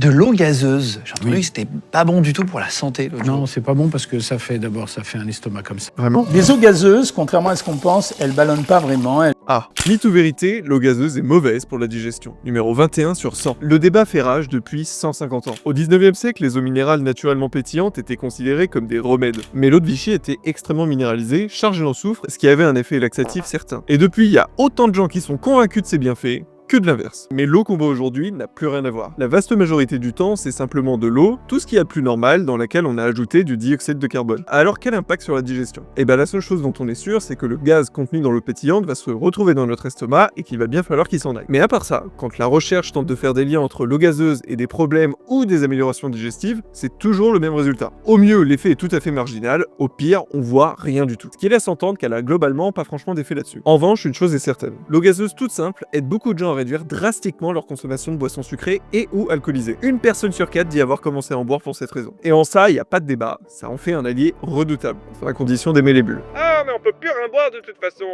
De l'eau gazeuse. J'ai entendu Oui. que c'était pas bon du tout pour la santé. l'autre Non, jour. c'est pas bon parce que ça fait un estomac comme ça. Vraiment? Les eaux gazeuses, contrairement à ce qu'on pense, elles ballonnent pas vraiment. Ah, mythe ou vérité, l'eau gazeuse est mauvaise pour la digestion. Numéro 21 sur 100. Le débat fait rage depuis 150 ans. Au 19e siècle, les eaux minérales naturellement pétillantes étaient considérées comme des remèdes. Mais l'eau de Vichy était extrêmement minéralisée, chargée en soufre, ce qui avait un effet laxatif certain. Et depuis, il y a autant de gens qui sont convaincus de ses bienfaits que de l'inverse. Mais l'eau qu'on boit aujourd'hui n'a plus rien à voir. La vaste majorité du temps, c'est simplement de l'eau, tout ce qu'il y a de plus normal, dans laquelle on a ajouté du dioxyde de carbone. Alors quel impact sur la digestion? Eh ben la seule chose dont on est sûr, c'est que le gaz contenu dans l'eau pétillante va se retrouver dans notre estomac et qu'il va bien falloir qu'il s'en aille. Mais à part ça, quand la recherche tente de faire des liens entre l'eau gazeuse et des problèmes ou des améliorations digestives, c'est toujours le même résultat. Au mieux, l'effet est tout à fait marginal, au pire, on voit rien du tout. Ce qui laisse entendre qu'elle a globalement pas franchement d'effet là-dessus. En revanche, une chose est certaine, l'eau gazeuse toute simple aide beaucoup de gens à réduire drastiquement leur consommation de boissons sucrées et ou alcoolisées. Une personne sur 4 dit avoir commencé à en boire pour cette raison. Et en ça, il n'y a pas de débat, ça en fait un allié redoutable, à condition d'aimer les bulles. Ah, mais on peut plus rien boire de toute façon.